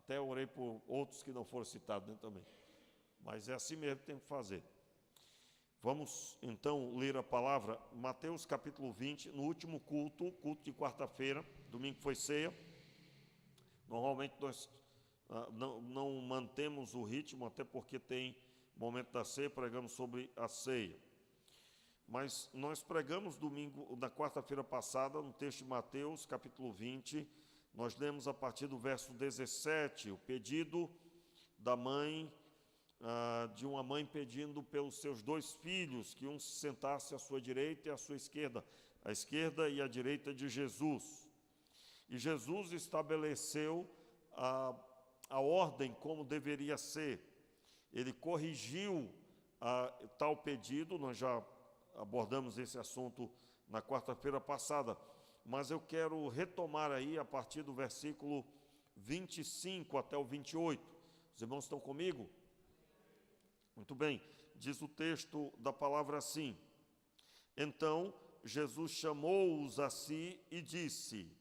Até orei por outros que não foram citados, né, também. Mas é assim mesmo que tem que fazer. Vamos, então, ler a palavra, Mateus capítulo 20, no último culto de quarta-feira, domingo foi ceia. Normalmente nós não mantemos o ritmo, até porque tem momento da ceia, pregamos sobre a ceia. Mas nós pregamos domingo, na quarta-feira passada, no texto de Mateus, capítulo 20, nós lemos a partir do verso 17, o pedido da mãe, de uma mãe pedindo pelos seus 2 filhos, que um se sentasse à sua direita e à sua esquerda, à esquerda e à direita de Jesus. E Jesus estabeleceu a ordem como deveria ser. Ele corrigiu tal pedido, nós já abordamos esse assunto na quarta-feira passada, mas eu quero retomar aí a partir do versículo 25 até o 28. Os irmãos estão comigo? Muito bem, diz o texto da palavra assim: Então Jesus chamou-os a si e disse: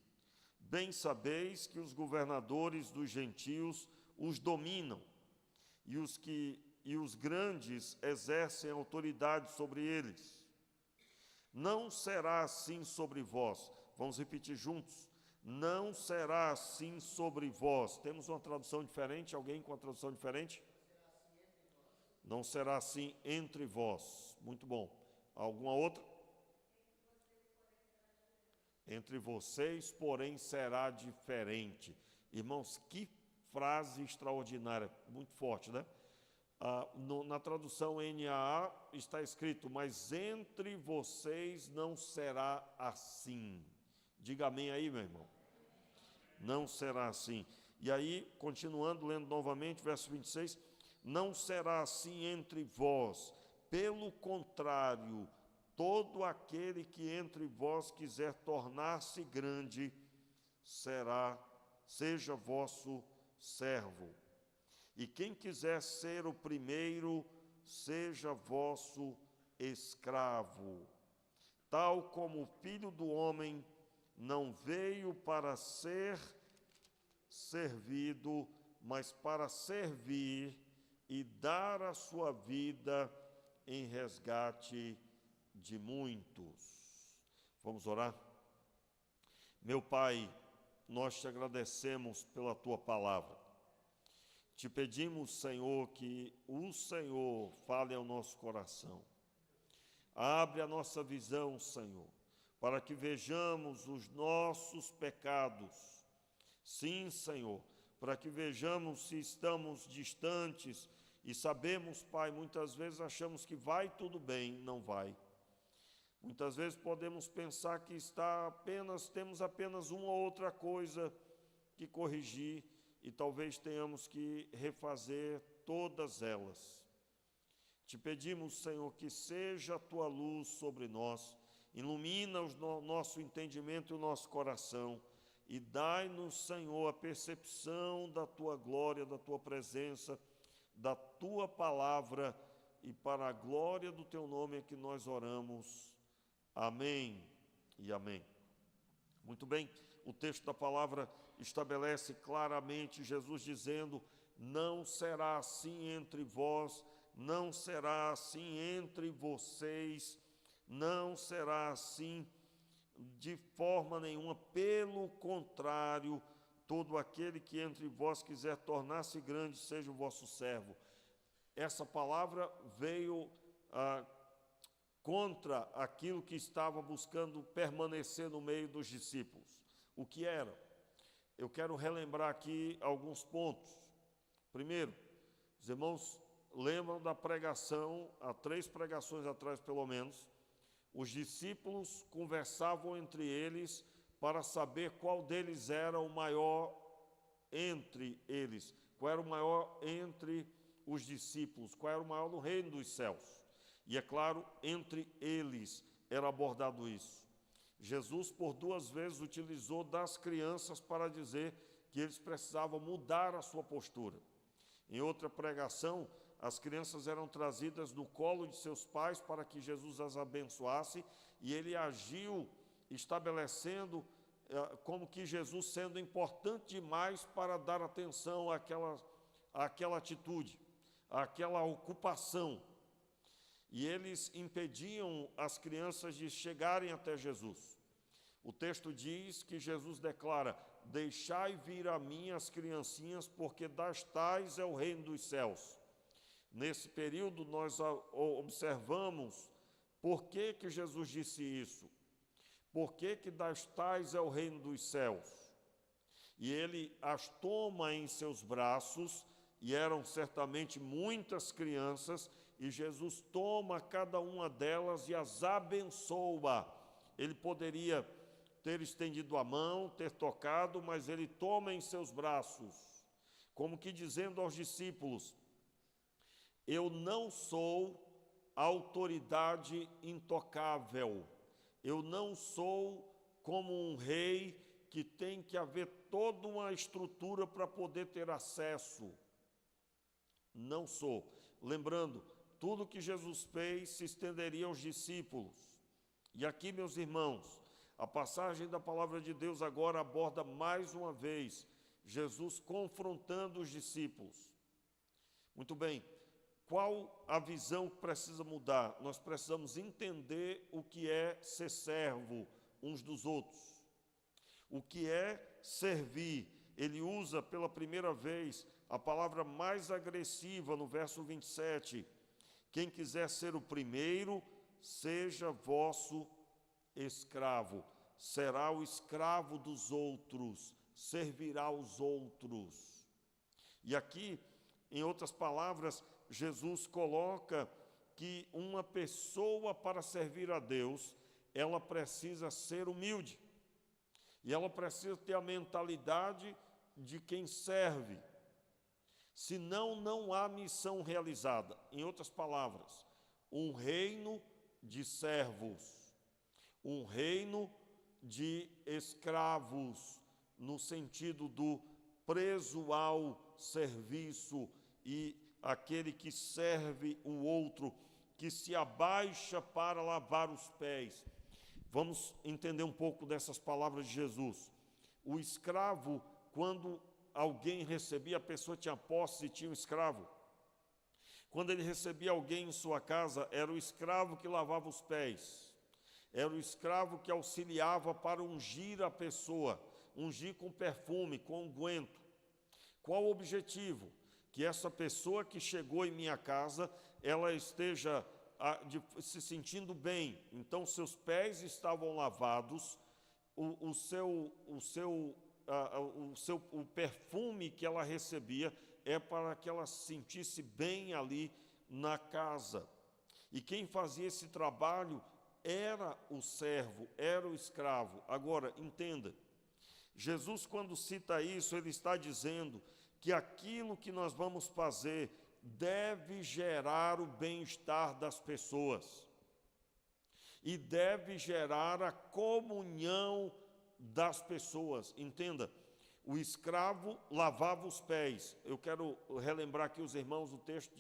Bem sabeis que os governadores dos gentios os dominam, e os grandes exercem autoridade sobre eles. Não será assim sobre vós. Vamos repetir juntos. Não será assim sobre vós. Temos uma tradução diferente? Alguém com uma tradução diferente? Não será assim entre vós. Muito bom. Alguma outra? Entre vocês, porém, será diferente. Irmãos, que frase extraordinária. Muito forte, né? Na tradução NAA está escrito: mas entre vocês não será assim. Diga amém aí, meu irmão. Não será assim. E aí, continuando, lendo novamente, verso 26, não será assim entre vós. Pelo contrário, todo aquele que entre vós quiser tornar-se grande, seja vosso servo. E quem quiser ser o primeiro, seja vosso escravo. Tal como o Filho do Homem não veio para ser servido, mas para servir e dar a sua vida em resgate de muitos. Vamos orar? Meu Pai, nós te agradecemos pela tua palavra. Te pedimos, Senhor, que o Senhor fale ao nosso coração. Abre a nossa visão, Senhor, para que vejamos os nossos pecados. Sim, Senhor, para que vejamos se estamos distantes e sabemos, Pai, muitas vezes achamos que vai tudo bem, não vai. Muitas vezes podemos pensar que temos apenas uma ou outra coisa que corrigir, e talvez tenhamos que refazer todas elas. Te pedimos, Senhor, que seja a tua luz sobre nós, ilumina o nosso entendimento e o nosso coração, e dai-nos, Senhor, a percepção da tua glória, da tua presença, da tua palavra, e para a glória do teu nome é que nós oramos. Amém e amém. Muito bem, o texto da palavra estabelece claramente Jesus dizendo: não será assim entre vós, não será assim entre vocês, não será assim de forma nenhuma. Pelo contrário, todo aquele que entre vós quiser tornar-se grande, seja o vosso servo. Essa palavra veio contra aquilo que estava buscando permanecer no meio dos discípulos. O que era? Eu quero relembrar aqui alguns pontos. Primeiro, os irmãos lembram da pregação, há 3 pregações atrás pelo menos, os discípulos conversavam entre eles para saber qual deles era o maior entre eles, qual era o maior entre os discípulos, qual era o maior no reino dos céus. E é claro, entre eles era abordado isso. Jesus, por 2 vezes, utilizou das crianças para dizer que eles precisavam mudar a sua postura. Em outra pregação, as crianças eram trazidas no colo de seus pais para que Jesus as abençoasse, e ele agiu estabelecendo como que Jesus sendo importante demais para dar atenção àquela atitude, àquela ocupação. E eles impediam as crianças de chegarem até Jesus. O texto diz que Jesus declara: deixai vir a mim as criancinhas, porque das tais é o reino dos céus. Nesse período nós observamos por que Jesus disse isso. Por que das tais é o reino dos céus? E ele as toma em seus braços, e eram certamente muitas crianças, e Jesus toma cada uma delas e as abençoa. Ele poderia ter estendido a mão, ter tocado, mas ele toma em seus braços, como que dizendo aos discípulos: eu não sou autoridade intocável, eu não sou como um rei que tem que haver toda uma estrutura para poder ter acesso. Não sou. Lembrando, tudo que Jesus fez se estenderia aos discípulos. E aqui, meus irmãos, a passagem da palavra de Deus agora aborda mais uma vez Jesus confrontando os discípulos. Muito bem, qual a visão que precisa mudar? Nós precisamos entender o que é ser servo uns dos outros. O que é servir? Ele usa pela primeira vez a palavra mais agressiva no verso 27. Quem quiser ser o primeiro, seja vosso escravo. Será o escravo dos outros, servirá aos outros. E aqui, em outras palavras, Jesus coloca que uma pessoa, para servir a Deus, ela precisa ser humilde. E ela precisa ter a mentalidade de quem serve. Senão, não há missão realizada. Em outras palavras, um reino de servos, um reino de escravos, no sentido do preso ao serviço, e aquele que serve o outro, que se abaixa para lavar os pés. Vamos entender um pouco dessas palavras de Jesus. O escravo, quando alguém recebia, a pessoa tinha posse e tinha um escravo. Quando ele recebia alguém em sua casa, era o escravo que lavava os pés. Era o escravo que auxiliava para ungir a pessoa, ungir com perfume, com unguento. Qual o objetivo? Que essa pessoa que chegou em minha casa, ela esteja se sentindo bem. Então, seus pés estavam lavados, o perfume que ela recebia é para que ela se sentisse bem ali na casa. E quem fazia esse trabalho era o servo, era o escravo. Agora, entenda, Jesus, quando cita isso, ele está dizendo que aquilo que nós vamos fazer deve gerar o bem-estar das pessoas e deve gerar a comunhão das pessoas. Entenda, o escravo lavava os pés. Eu quero relembrar aqui os irmãos o texto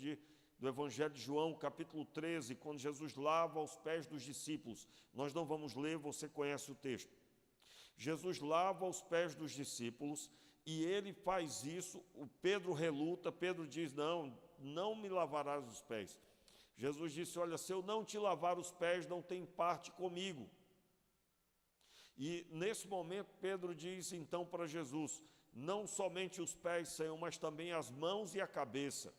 do Evangelho de João, capítulo 13, quando Jesus lava os pés dos discípulos. Nós não vamos ler, você conhece o texto. Jesus lava os pés dos discípulos e ele faz isso. O Pedro reluta, Pedro diz: não me lavarás os pés. Jesus disse: olha, se eu não te lavar os pés, não tem parte comigo. E nesse momento Pedro diz então para Jesus: não somente os pés, Senhor, mas também as mãos e a cabeça.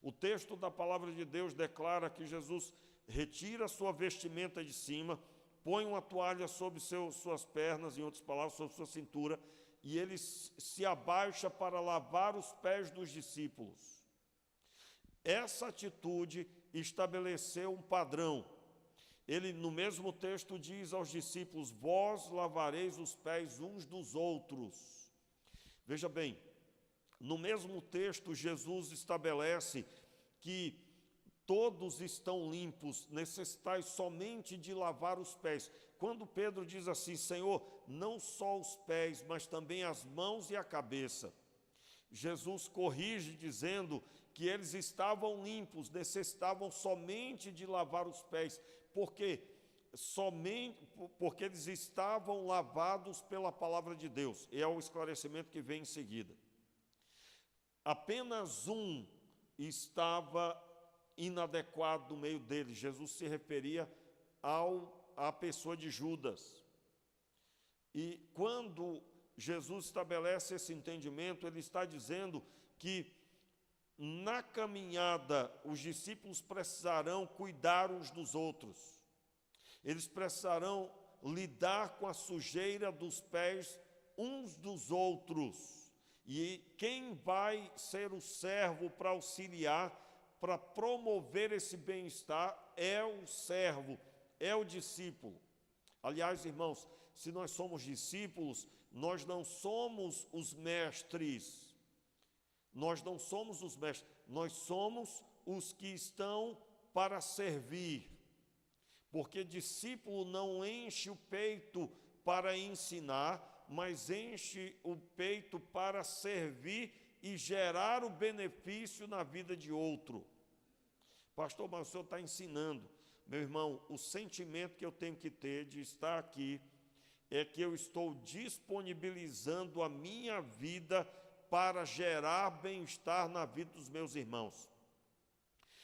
O texto da palavra de Deus declara que Jesus retira sua vestimenta de cima, põe uma toalha sobre suas pernas, em outras palavras, sobre sua cintura, e ele se abaixa para lavar os pés dos discípulos. Essa atitude estabeleceu um padrão. Ele, no mesmo texto, diz aos discípulos: vós lavareis os pés uns dos outros. Veja bem, no mesmo texto, Jesus estabelece que todos estão limpos, necessitais somente de lavar os pés. Quando Pedro diz assim: Senhor, não só os pés, mas também as mãos e a cabeça, Jesus corrige dizendo que eles estavam limpos, necessitavam somente de lavar os pés. Por quê? somente porque eles estavam lavados pela palavra de Deus. E é o esclarecimento que vem em seguida. Apenas um estava inadequado no meio deles. Jesus se referia à pessoa de Judas. E quando Jesus estabelece esse entendimento, ele está dizendo que na caminhada os discípulos precisarão cuidar uns dos outros. Eles precisarão lidar com a sujeira dos pés uns dos outros. E quem vai ser o servo para auxiliar, para promover esse bem-estar, é o servo, é o discípulo. Aliás, irmãos, se nós somos discípulos, nós não somos os mestres. Nós não somos os mestres, nós somos os que estão para servir. Porque discípulo não enche o peito para ensinar, mas enche o peito para servir e gerar o benefício na vida de outro. Pastor, mas o senhor está ensinando. Meu irmão, o sentimento que eu tenho que ter de estar aqui é que eu estou disponibilizando a minha vida para gerar bem-estar na vida dos meus irmãos.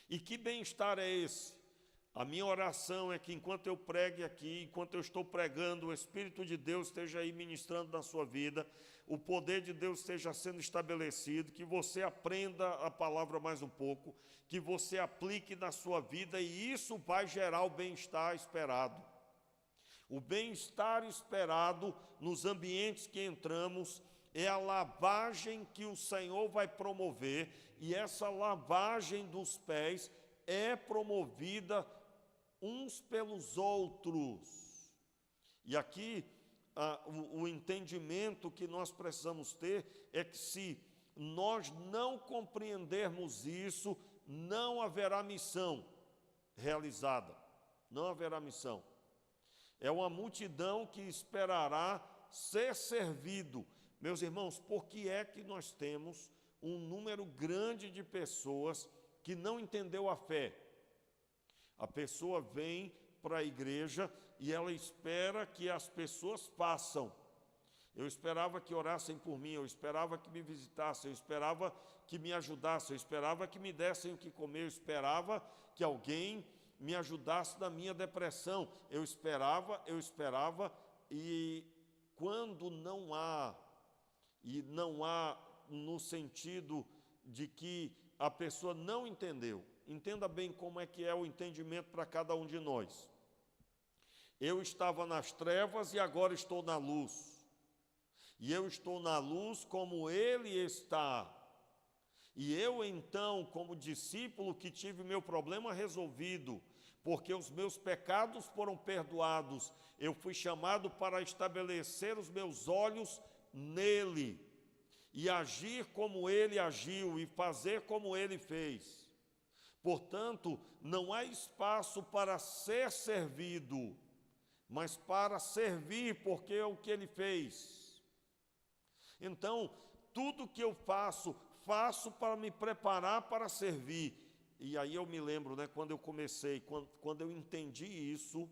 E que bem-estar é esse? A minha oração é que enquanto eu pregue aqui, enquanto eu estou pregando, o Espírito de Deus esteja aí ministrando na sua vida, o poder de Deus esteja sendo estabelecido, que você aprenda a palavra mais um pouco, que você aplique na sua vida e isso vai gerar o bem-estar esperado. O bem-estar esperado nos ambientes que entramos é a lavagem que o Senhor vai promover, e essa lavagem dos pés é promovida uns pelos outros. E aqui, o entendimento que nós precisamos ter é que se nós não compreendermos isso, não haverá missão realizada, não haverá missão. É uma multidão que esperará ser servido. Meus irmãos, por que é que nós temos um número grande de pessoas que não entendeu a fé? A pessoa vem para a igreja e ela espera que as pessoas façam. Eu esperava que orassem por mim, eu esperava que me visitassem, eu esperava que me ajudassem, eu esperava que me dessem o que comer, eu esperava que alguém me ajudasse na minha depressão. Eu esperava, e quando não há, e não há no sentido de que a pessoa não entendeu. Entenda bem como é que é o entendimento para cada um de nós. Eu estava nas trevas e agora estou na luz. E eu estou na luz como Ele está. E eu então, como discípulo que tive meu problema resolvido, porque os meus pecados foram perdoados, eu fui chamado para estabelecer os meus olhos nele, e agir como ele agiu, e fazer como ele fez. Portanto, não há espaço para ser servido, mas para servir, porque é o que ele fez. Então, tudo que eu faço para me preparar para servir. E aí eu me lembro, quando eu comecei, quando eu entendi isso,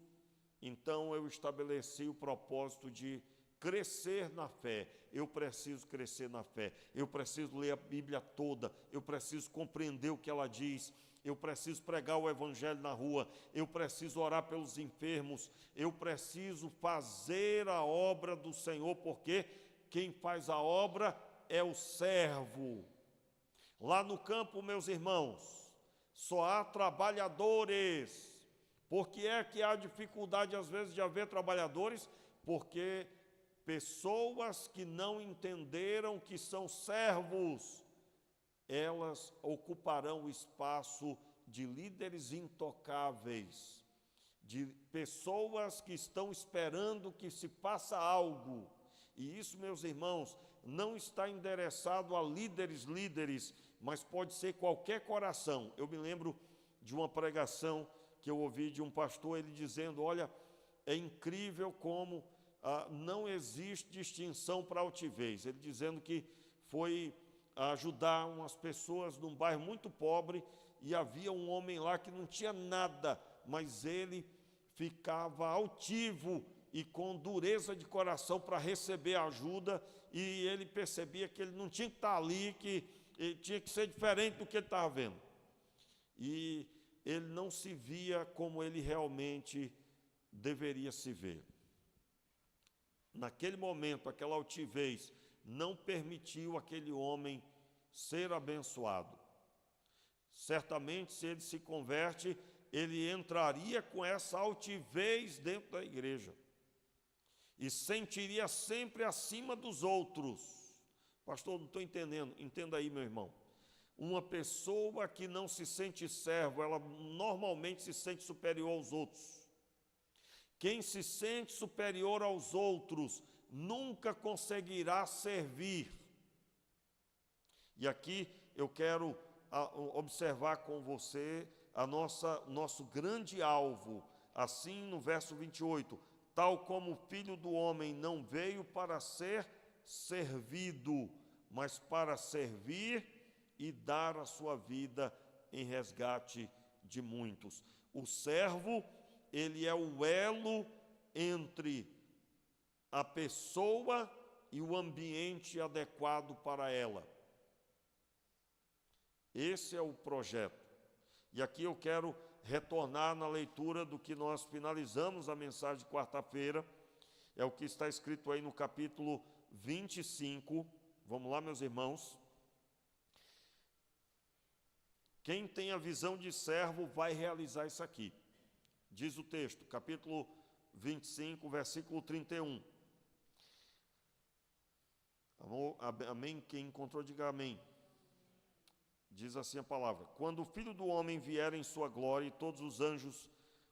então eu estabeleci o propósito de crescer na fé. Eu preciso crescer na fé, eu preciso ler a Bíblia toda, eu preciso compreender o que ela diz, eu preciso pregar o Evangelho na rua, eu preciso orar pelos enfermos, eu preciso fazer a obra do Senhor, porque quem faz a obra é o servo. Lá no campo, meus irmãos, só há trabalhadores. Por que é que há dificuldade, às vezes, de haver trabalhadores? Porque pessoas que não entenderam que são servos, elas ocuparão o espaço de líderes intocáveis, de pessoas que estão esperando que se faça algo. E isso, meus irmãos, não está endereçado a líderes, mas pode ser qualquer coração. Eu me lembro de uma pregação que eu ouvi de um pastor, ele dizendo, olha, é incrível como não existe distinção para altivez. Ele dizendo que foi ajudar umas pessoas num bairro muito pobre e havia um homem lá que não tinha nada, mas ele ficava altivo e com dureza de coração para receber ajuda, e ele percebia que ele não tinha que estar ali, que ele tinha que ser diferente do que ele estava vendo. E ele não se via como ele realmente deveria se ver. Naquele momento, aquela altivez não permitiu aquele homem ser abençoado. Certamente, se ele se converte, ele entraria com essa altivez dentro da igreja e sentiria sempre acima dos outros. Pastor, não estou entendendo. Entenda aí, meu irmão. Uma pessoa que não se sente servo, ela normalmente se sente superior aos outros. Quem se sente superior aos outros nunca conseguirá servir. E aqui eu quero observar com você nosso grande alvo. Assim, no verso 28, tal como o Filho do Homem não veio para ser servido, mas para servir e dar a sua vida em resgate de muitos. O servo, ele é o elo entre a pessoa e o ambiente adequado para ela. Esse é o projeto. E aqui eu quero retornar na leitura do que nós finalizamos a mensagem de quarta-feira. É o que está escrito aí no capítulo 25. Vamos lá, meus irmãos. Quem tem a visão de servo vai realizar isso aqui. Diz o texto, capítulo 25, versículo 31. Amém? Quem encontrou, diga amém. Diz assim a palavra: quando o Filho do Homem vier em sua glória e todos os anjos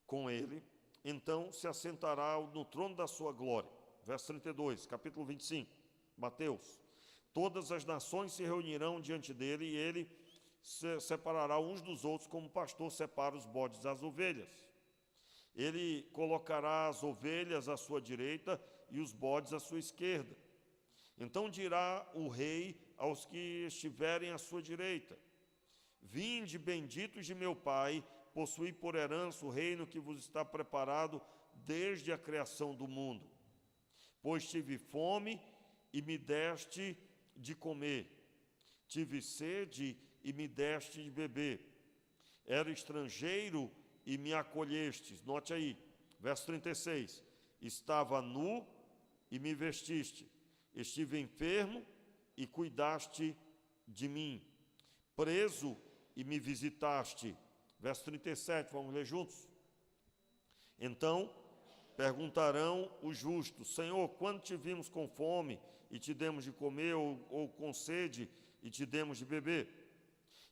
com ele, então se assentará no trono da sua glória. Verso 32, capítulo 25, Mateus. Todas as nações se reunirão diante dele e ele separará uns dos outros como o pastor separa os bodes das ovelhas. Ele colocará as ovelhas à sua direita e os bodes à sua esquerda. Então dirá o rei aos que estiverem à sua direita: vinde, benditos de meu Pai, possuí por herança o reino que vos está preparado desde a criação do mundo. Pois tive fome e me deste de comer, tive sede e me deste de beber, era estrangeiro e me acolhestes. Note aí, verso 36, estava nu e me vestiste, estive enfermo e cuidaste de mim, preso e me visitaste. Verso 37, vamos ler juntos? Então perguntarão os justos: Senhor, quando te vimos com fome e te demos de comer, ou com sede e te demos de beber?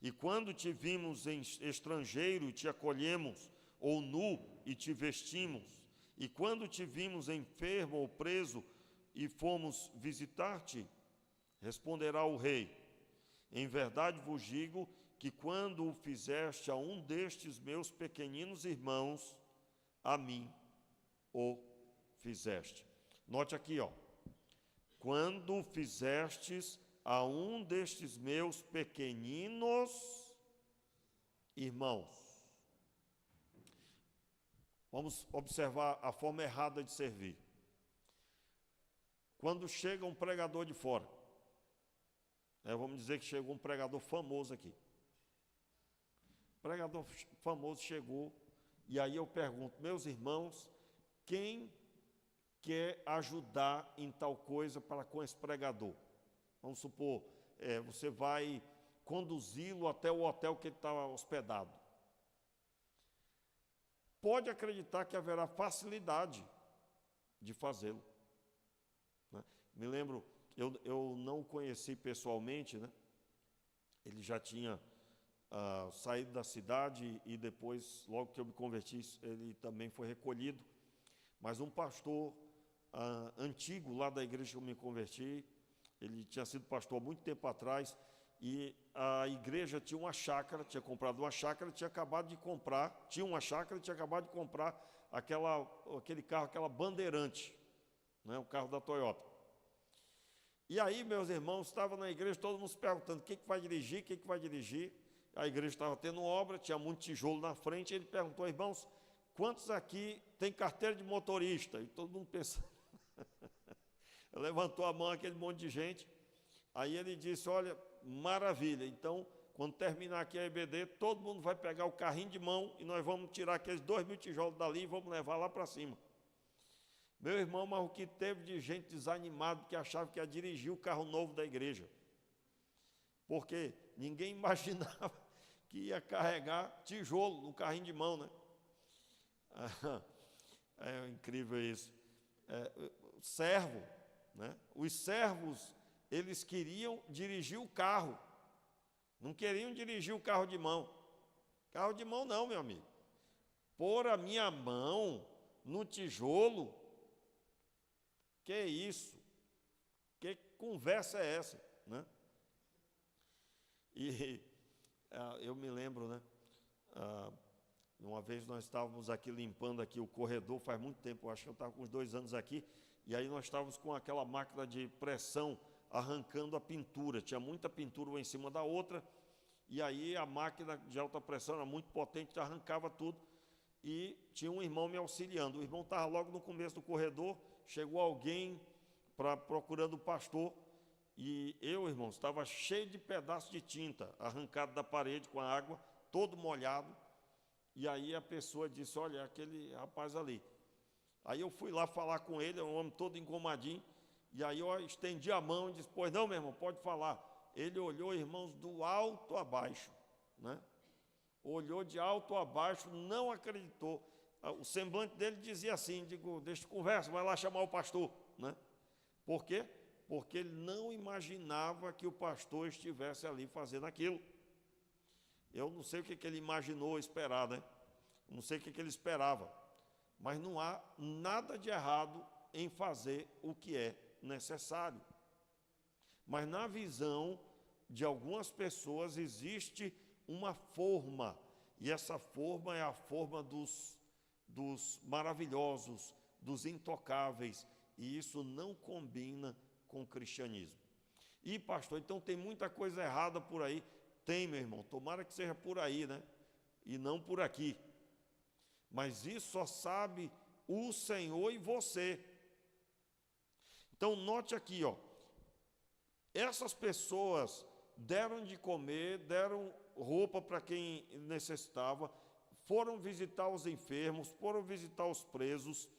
E quando te vimos estrangeiro e te acolhemos, ou nu e te vestimos? E quando te vimos enfermo ou preso e fomos visitar-te? Responderá o rei: em verdade vos digo que quando o fizeste a um destes meus pequeninos irmãos, a mim o fizeste. Note aqui, quando fizestes a um destes meus pequeninos irmãos. Vamos observar a forma errada de servir. Quando chega um pregador de fora, vamos dizer que chegou um pregador famoso aqui. O pregador famoso chegou, e aí eu pergunto: meus irmãos, quem quer ajudar em tal coisa para com esse pregador? Vamos supor, você vai conduzi-lo até o hotel que ele está hospedado. Pode acreditar que haverá facilidade de fazê-lo. Né? Me lembro, eu não o conheci pessoalmente, né? Ele já tinha saído da cidade e depois, logo que eu me converti, ele também foi recolhido. Mas um pastor antigo lá da igreja que eu me converti, ele tinha sido pastor há muito tempo atrás, e a igreja tinha uma chácara, tinha comprado uma chácara, tinha acabado de comprar aquele carro, aquela Bandeirante, né, o carro da Toyota. E aí, meus irmãos, estavam na igreja, todo mundo se perguntando: quem que vai dirigir, quem que vai dirigir? A igreja estava tendo obra, tinha muito tijolo na frente, e ele perguntou: irmãos, quantos aqui tem carteira de motorista? E todo mundo pensa. Levantou a mão aquele monte de gente. Aí ele disse, olha, maravilha, então, quando terminar aqui a EBD, todo mundo vai pegar o carrinho de mão e nós vamos tirar aqueles 2.000 tijolos dali e vamos levar lá para cima. Meu irmão, mas o que teve de gente desanimada que achava que ia dirigir o carro novo da igreja? Porque ninguém imaginava que ia carregar tijolo no carrinho de mão, né? É incrível isso. Servo, né? Os servos, eles queriam dirigir o carro, não queriam dirigir o carro de mão. Carro de mão não, meu amigo. Pôr a minha mão no tijolo, que isso? Que conversa é essa, né? E eu me lembro, né? Uma vez nós estávamos aqui limpando aqui o corredor, faz muito tempo, eu acho que eu estava com uns 2 anos aqui, e aí nós estávamos com aquela máquina de pressão arrancando a pintura, tinha muita pintura uma em cima da outra, e aí a máquina de alta pressão era muito potente, arrancava tudo, e tinha um irmão me auxiliando. O irmão estava logo no começo do corredor, chegou alguém procurando o pastor, e eu, irmão, estava cheio de pedaços de tinta, arrancado da parede com a água, todo molhado, e aí a pessoa disse, olha, é aquele rapaz ali. Aí eu fui lá falar com ele, um homem todo engomadinho, e aí eu estendi a mão e disse, pois não, meu irmão, pode falar. Ele olhou, irmãos, do alto a baixo, né? Olhou de alto a baixo, não acreditou. O semblante dele dizia assim, digo, deixa de conversa, vai lá chamar o pastor, né? Por quê? Porque ele não imaginava que o pastor estivesse ali fazendo aquilo. Eu não sei o que ele imaginou esperar, né? Não sei o que ele esperava. Mas não há nada de errado em fazer o que é necessário. Mas na visão de algumas pessoas existe uma forma, e essa forma é a forma dos maravilhosos, dos intocáveis, e isso não combina com o cristianismo. E pastor, então tem muita coisa errada por aí? Tem, meu irmão, tomara que seja por aí, né? E não por aqui. Mas isso só sabe o Senhor e você. Então note aqui, ó, essas pessoas deram de comer, deram roupa para quem necessitava, foram visitar os enfermos, foram visitar os presos,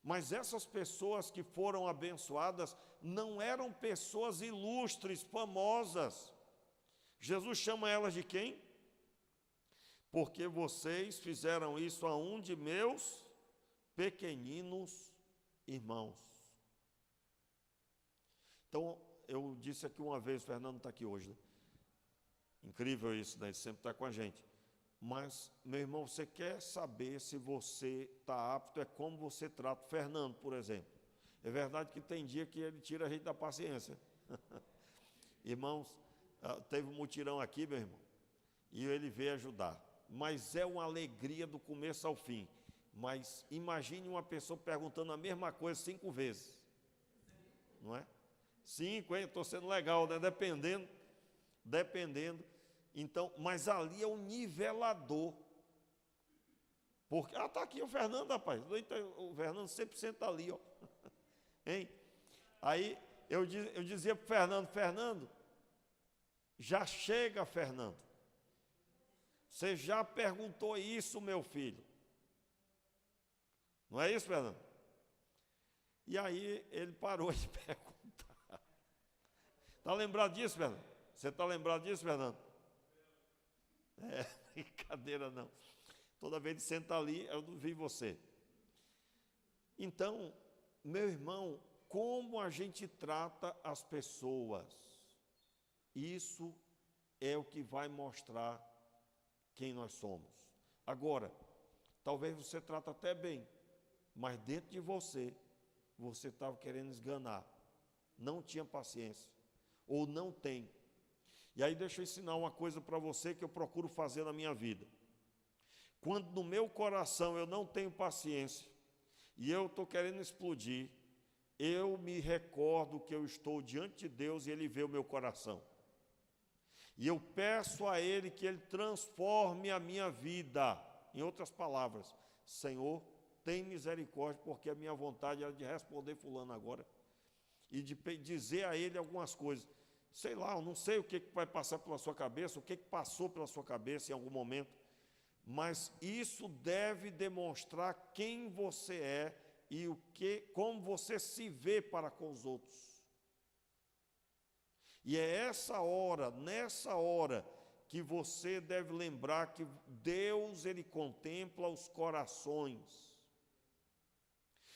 mas essas pessoas que foram abençoadas não eram pessoas ilustres, famosas. Jesus chama elas de quem? Porque vocês fizeram isso a um de meus pequeninos irmãos. Então, eu disse aqui uma vez, o Fernando está aqui hoje, né? Incrível isso, né? Ele sempre está com a gente. Mas, meu irmão, você quer saber se você está apto, é como você trata o Fernando, por exemplo. É verdade que tem dia que ele tira a gente da paciência. Irmãos, teve um mutirão aqui, meu irmão, e ele veio ajudar. Mas é uma alegria do começo ao fim. Mas imagine uma pessoa perguntando a mesma coisa 5 vezes. Não é? 5, hein? Estou sendo legal, né? Dependendo. Então, mas ali é um nivelador. Porque, está aqui o Fernando, rapaz. O Fernando sempre senta ali, ó. Hein? Aí eu dizia para o Fernando, Fernando, já chega, Fernando. Você já perguntou isso, meu filho. Não é isso, Fernando? E aí ele parou de perguntar. Está lembrado disso, Fernando? Você está lembrado disso, Fernando? Brincadeira não. Toda vez que senta ali, eu não vi você. Então, meu irmão, como a gente trata as pessoas, isso é o que vai mostrar quem nós somos. Agora, talvez você trata até bem, mas dentro de você estava querendo esganar, não tinha paciência, ou não tem. E aí deixa eu ensinar uma coisa para você que eu procuro fazer na minha vida. Quando no meu coração eu não tenho paciência, e eu estou querendo explodir, eu me recordo que eu estou diante de Deus e Ele vê o meu coração. E eu peço a Ele que Ele transforme a minha vida. Em outras palavras, Senhor, tem misericórdia, porque a minha vontade era de responder fulano agora e de dizer a ele algumas coisas. Sei lá, eu não sei o que vai passar pela sua cabeça, o que passou pela sua cabeça em algum momento, mas isso deve demonstrar quem você é e como você se vê para com os outros. E é nessa hora, que você deve lembrar que Deus, Ele contempla os corações.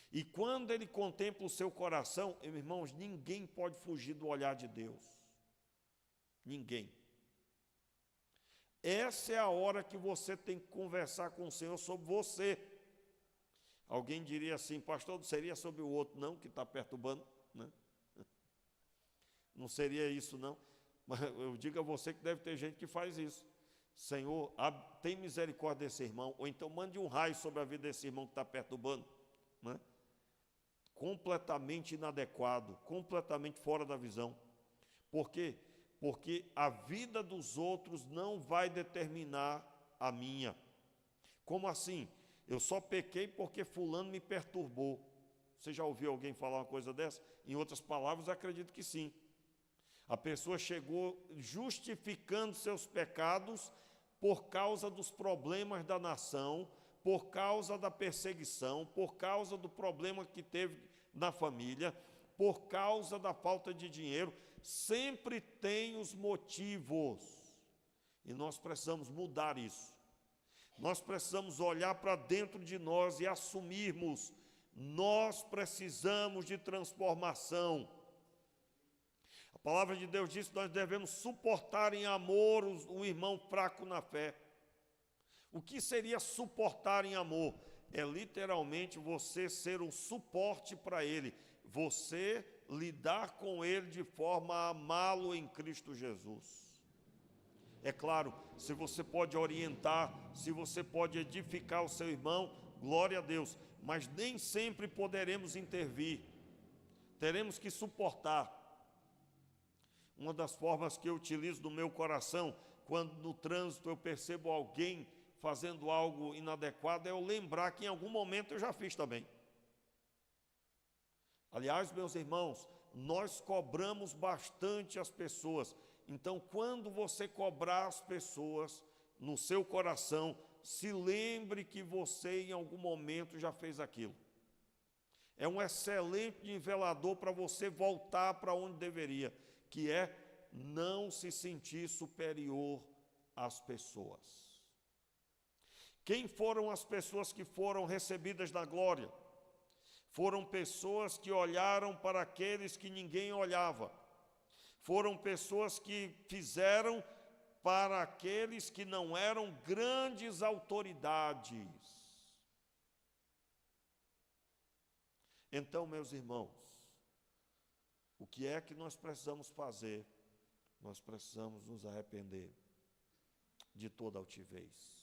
E quando Ele contempla o seu coração, irmãos, ninguém pode fugir do olhar de Deus. Ninguém. Essa é a hora que você tem que conversar com o Senhor sobre você. Alguém diria assim, pastor, não seria sobre o outro não, que está perturbando, né? Não seria isso não. Mas eu digo a você que deve ter gente que faz isso. Senhor, tem misericórdia desse irmão, ou então mande um raio sobre a vida desse irmão que está perturbando, né? Completamente inadequado, completamente fora da visão. Por quê? Porque a vida dos outros não vai determinar a minha. Como assim? Eu só pequei porque fulano me perturbou. Você já ouviu alguém falar uma coisa dessa? Em outras palavras, acredito que sim. A pessoa chegou justificando seus pecados por causa dos problemas da nação, por causa da perseguição, por causa do problema que teve na família, por causa da falta de dinheiro. Sempre tem os motivos. E nós precisamos mudar isso. Nós precisamos olhar para dentro de nós e assumirmos. Nós precisamos de transformação. A palavra de Deus diz que nós devemos suportar em amor o irmão fraco na fé. O que seria suportar em amor? É literalmente você ser um suporte para ele, você lidar com ele de forma a amá-lo em Cristo Jesus. É claro, se você pode orientar, se você pode edificar o seu irmão, glória a Deus, mas nem sempre poderemos intervir, teremos que suportar. Uma das formas que eu utilizo no meu coração, quando no trânsito eu percebo alguém fazendo algo inadequado, é eu lembrar que em algum momento eu já fiz também. Aliás, meus irmãos, nós cobramos bastante as pessoas. Então, quando você cobrar as pessoas no seu coração, se lembre que você em algum momento já fez aquilo. É um excelente nivelador para você voltar para onde deveria, que é não se sentir superior às pessoas. Quem foram as pessoas que foram recebidas na glória? Foram pessoas que olharam para aqueles que ninguém olhava. Foram pessoas que fizeram para aqueles que não eram grandes autoridades. Então, meus irmãos, o que é que nós precisamos fazer? Nós precisamos nos arrepender de toda altivez.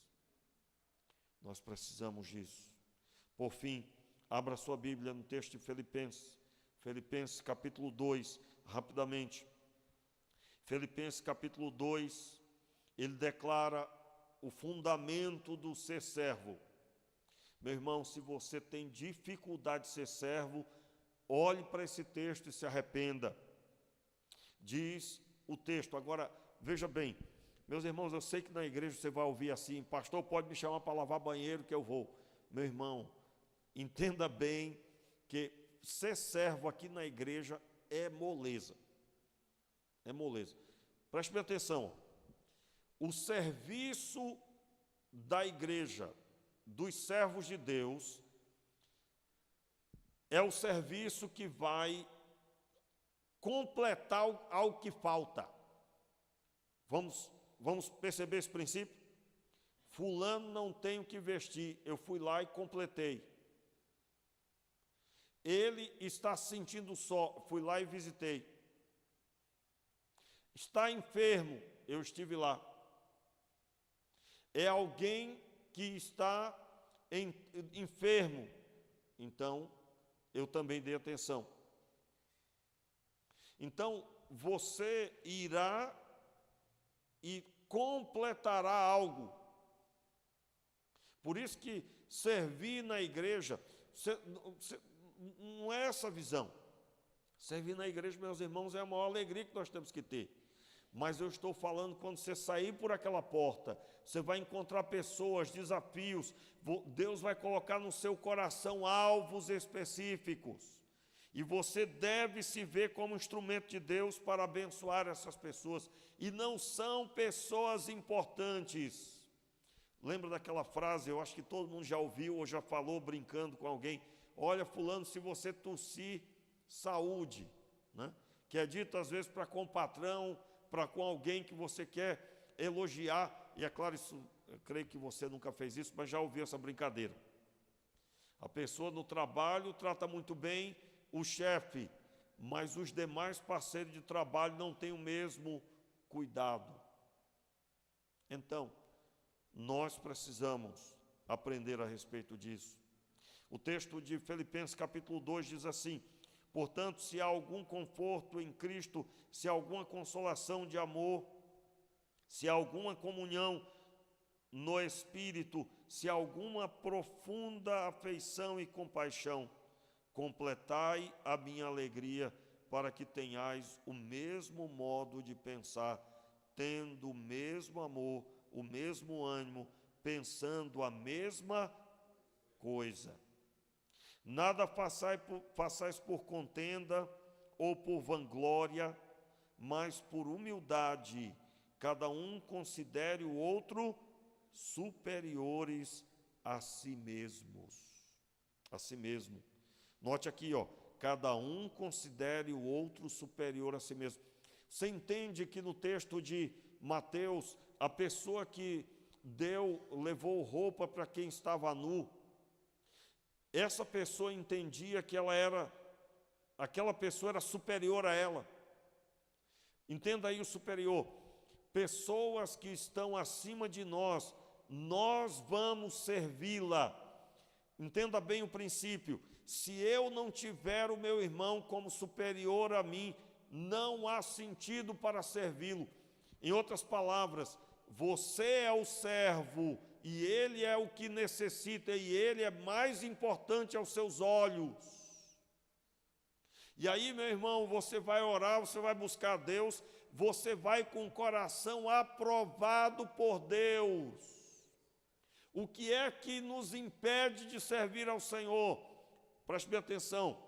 Nós precisamos disso. Por fim, abra sua Bíblia no texto de Filipenses. Filipenses capítulo 2, rapidamente. Filipenses capítulo 2, ele declara o fundamento do ser servo. Meu irmão, se você tem dificuldade de ser servo, olhe para esse texto e se arrependa. Diz o texto. Agora, veja bem, meus irmãos, eu sei que na igreja você vai ouvir assim, pastor, pode me chamar para lavar banheiro que eu vou. Meu irmão, entenda bem que ser servo aqui na igreja é moleza. É moleza. Preste bem atenção. O serviço da igreja, dos servos de Deus, é o serviço que vai completar algo que falta. Vamos perceber esse princípio? Fulano não tem o que vestir, eu fui lá e completei. Ele está se sentindo só, fui lá e visitei. Está enfermo, eu estive lá. É alguém que está enfermo, então eu também dei atenção. Então, você irá e completará algo. Por isso que servir na igreja, não é essa a visão. Servir na igreja, meus irmãos, é a maior alegria que nós temos que ter. Mas eu estou falando, quando você sair por aquela porta, você vai encontrar pessoas, desafios, Deus vai colocar no seu coração alvos específicos. E você deve se ver como instrumento de Deus para abençoar essas pessoas. E não são pessoas importantes. Lembra daquela frase, eu acho que todo mundo já ouviu ou já falou brincando com alguém: olha, fulano, se você tossir, saúde, né? Que é dito às vezes para com o patrão, para com alguém que você quer elogiar. E é claro, isso, eu creio que você nunca fez isso, mas já ouviu essa brincadeira. A pessoa no trabalho trata muito bem o chefe, mas os demais parceiros de trabalho não têm o mesmo cuidado. Então, nós precisamos aprender a respeito disso. O texto de Filipenses capítulo 2 diz assim: portanto, se há algum conforto em Cristo, se há alguma consolação de amor, se há alguma comunhão no Espírito, se há alguma profunda afeição e compaixão, completai a minha alegria, para que tenhais o mesmo modo de pensar, tendo o mesmo amor, o mesmo ânimo, pensando a mesma coisa. Nada façais por contenda ou por vanglória, mas por humildade, cada um considere o outro superiores a si mesmos. A si mesmo. Note aqui, cada um considere o outro superior a si mesmo. Você entende que no texto de Mateus, a pessoa que levou roupa para quem estava nu, essa pessoa entendia que aquela pessoa era superior a ela. Entenda aí o superior. Pessoas que estão acima de nós, nós vamos servi-la. Entenda bem o princípio. Se eu não tiver o meu irmão como superior a mim, não há sentido para servi-lo. Em outras palavras, você é o servo e ele é o que necessita, e ele é mais importante aos seus olhos. E aí, meu irmão, você vai orar, você vai buscar a Deus, você vai com o coração aprovado por Deus. O que é que nos impede de servir ao Senhor? Preste bem atenção.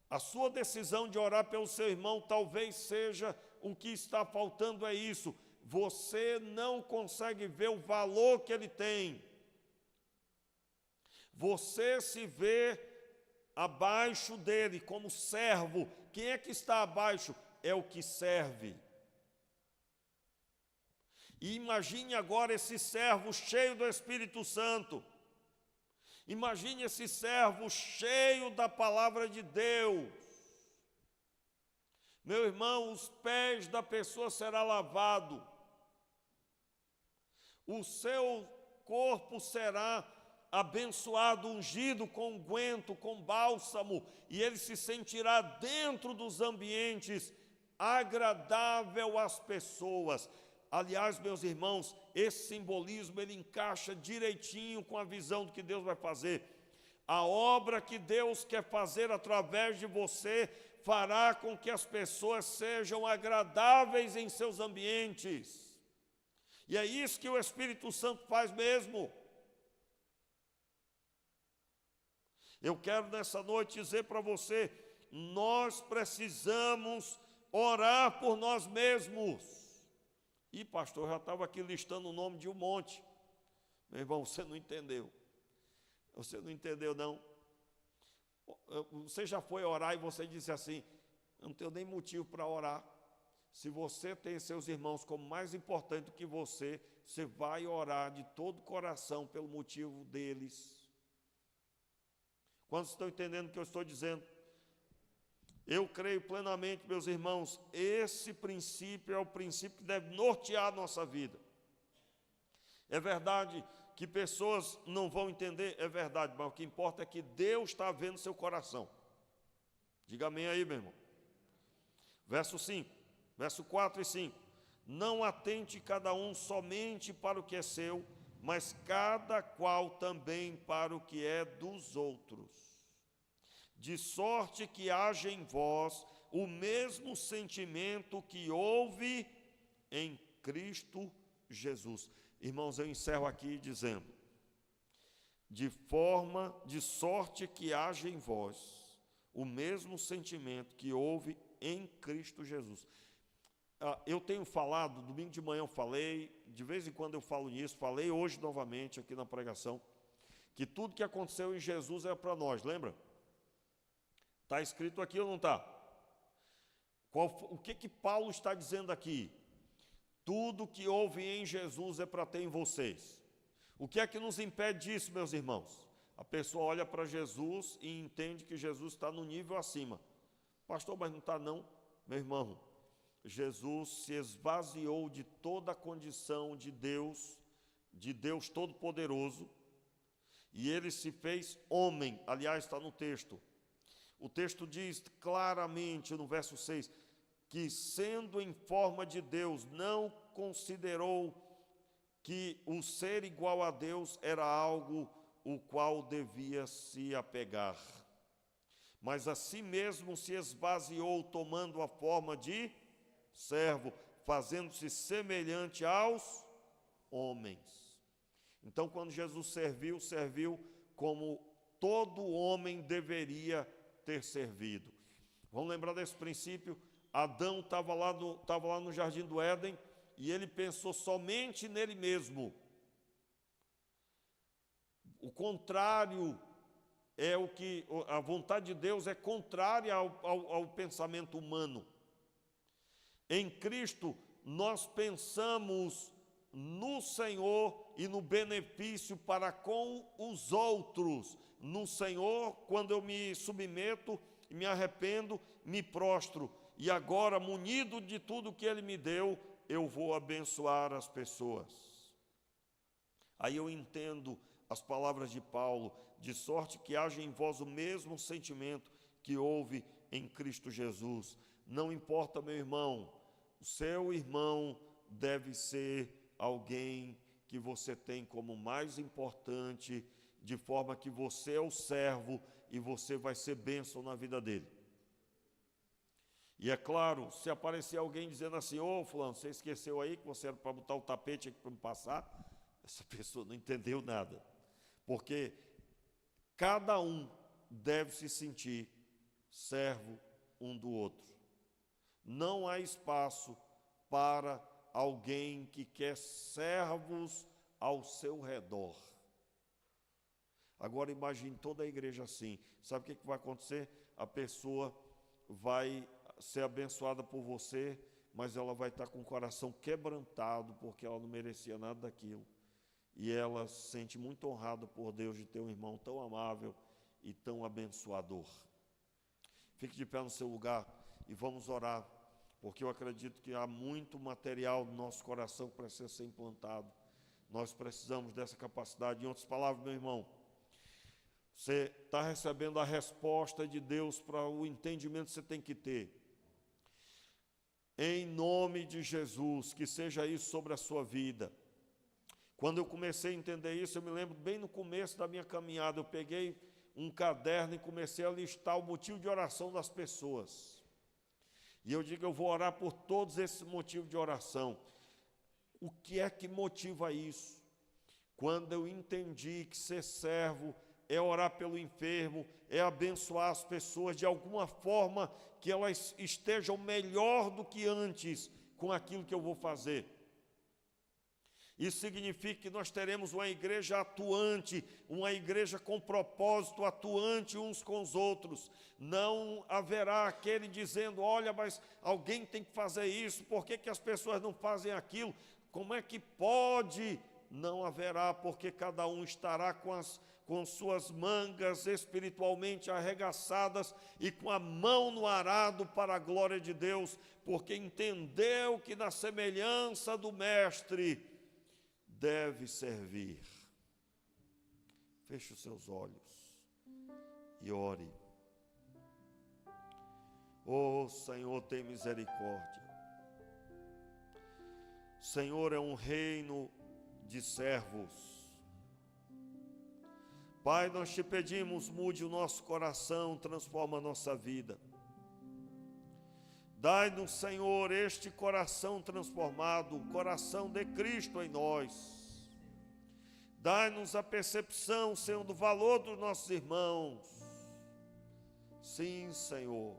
A sua decisão de orar pelo seu irmão talvez seja o que está faltando, é isso. Você não consegue ver o valor que ele tem. Você se vê abaixo dele, como servo. Quem é que está abaixo? É o que serve. E imagine agora esse servo cheio do Espírito Santo. Imagine esse servo cheio da palavra de Deus. Meu irmão, os pés da pessoa serão lavados. O seu corpo será abençoado, ungido com unguento, com bálsamo, e ele se sentirá dentro dos ambientes agradável às pessoas. Aliás, meus irmãos, esse simbolismo ele encaixa direitinho com a visão do que Deus vai fazer. A obra que Deus quer fazer através de você fará com que as pessoas sejam agradáveis em seus ambientes. E é isso que o Espírito Santo faz mesmo. Eu quero nessa noite dizer para você, nós precisamos orar por nós mesmos. E pastor, já estava aqui listando o nome de um monte. Meu irmão, você não entendeu. Você não entendeu, não. Você já foi orar e você disse assim: eu não tenho nem motivo para orar. Se você tem seus irmãos como mais importante do que você, você vai orar de todo o coração pelo motivo deles. Quantos estão entendendo o que eu estou dizendo? Eu creio plenamente, meus irmãos, esse princípio é o princípio que deve nortear a nossa vida. É verdade que pessoas não vão entender, é verdade, mas o que importa é que Deus está vendo seu coração. Diga amém aí, meu irmão. Verso 4 e 5. Não atente cada um somente para o que é seu, mas cada qual também para o que é dos outros. De sorte que haja em vós o mesmo sentimento que houve em Cristo Jesus. Irmãos, eu encerro aqui dizendo: de sorte que haja em vós o mesmo sentimento que houve em Cristo Jesus. Eu tenho falado, domingo de manhã eu falei, de vez em quando eu falo nisso, falei hoje novamente aqui na pregação, que tudo que aconteceu em Jesus é para nós, lembra? Está escrito aqui ou não está? O que Paulo está dizendo aqui? Tudo que houve em Jesus é para ter em vocês. O que é que nos impede disso, meus irmãos? A pessoa olha para Jesus e entende que Jesus está no nível acima. Pastor, mas não está não, meu irmão. Jesus se esvaziou de toda a condição de Deus Todo-Poderoso, e ele se fez homem. Aliás, está no texto. O texto diz claramente no verso 6, que sendo em forma de Deus, não considerou que o ser igual a Deus era algo o qual devia se apegar, mas a si mesmo se esvaziou, tomando a forma de servo, fazendo-se semelhante aos homens. Então, quando Jesus serviu como todo homem deveria ter servido. Vamos lembrar desse princípio? Adão estava lá no Jardim do Éden e ele pensou somente nele mesmo. O contrário é o que a vontade de Deus é contrária ao pensamento humano. Em Cristo, nós pensamos no Senhor e no benefício para com os outros. No Senhor, quando eu me submeto, me arrependo, me prostro. E agora, munido de tudo que Ele me deu, eu vou abençoar as pessoas. Aí eu entendo as palavras de Paulo, de sorte que haja em vós o mesmo sentimento que houve em Cristo Jesus. Não importa, meu irmão, o seu irmão deve ser alguém que você tem como mais importante, de forma que você é o servo e você vai ser bênção na vida dele. E é claro, se aparecer alguém dizendo assim: ô fulano, você esqueceu aí que você era para botar o tapete aqui para me passar? Essa pessoa não entendeu nada. Porque cada um deve se sentir servo um do outro. Não há espaço para alguém que quer servos ao seu redor. Agora imagine toda a igreja assim. Sabe o que vai acontecer? A pessoa vai ser abençoada por você, mas ela vai estar com o coração quebrantado, porque ela não merecia nada daquilo. E ela se sente muito honrada por Deus de ter um irmão tão amável e tão abençoador. Fique de pé no seu lugar e vamos orar, porque eu acredito que há muito material no nosso coração que precisa ser implantado. Nós precisamos dessa capacidade. Em outras palavras, meu irmão, você está recebendo a resposta de Deus para o entendimento que você tem que ter. Em nome de Jesus, que seja isso sobre a sua vida. Quando eu comecei a entender isso, eu me lembro bem no começo da minha caminhada, eu peguei um caderno e comecei a listar o motivo de oração das pessoas. E eu digo, eu vou orar por todos esses motivos de oração. O que é que motiva isso? Quando eu entendi que ser servo é orar pelo enfermo, é abençoar as pessoas de alguma forma que elas estejam melhor do que antes com aquilo que eu vou fazer. Isso significa que nós teremos uma igreja atuante, uma igreja com propósito, atuante uns com os outros. Não haverá aquele dizendo: olha, mas alguém tem que fazer isso, por que as pessoas não fazem aquilo? Como é que pode? Não haverá, porque cada um estará com suas mangas espiritualmente arregaçadas e com a mão no arado para a glória de Deus, porque entendeu que na semelhança do Mestre deve servir. Feche os seus olhos e ore. Oh Senhor, tem misericórdia. Senhor, é um reino de servos. Pai, nós te pedimos, mude o nosso coração, transforma a nossa vida. Dai-nos, Senhor, este coração transformado, o coração de Cristo em nós. Dai-nos a percepção, Senhor, do valor dos nossos irmãos. Sim, Senhor,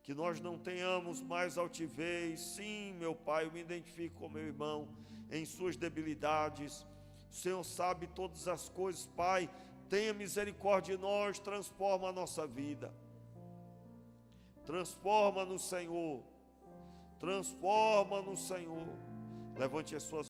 que nós não tenhamos mais altivez. Sim, meu Pai, eu me identifico com meu irmão em suas debilidades. O Senhor sabe todas as coisas, Pai. Tenha misericórdia de nós, transforma a nossa vida. Transforma-nos, Senhor. Transforma-nos, Senhor. Levante as suas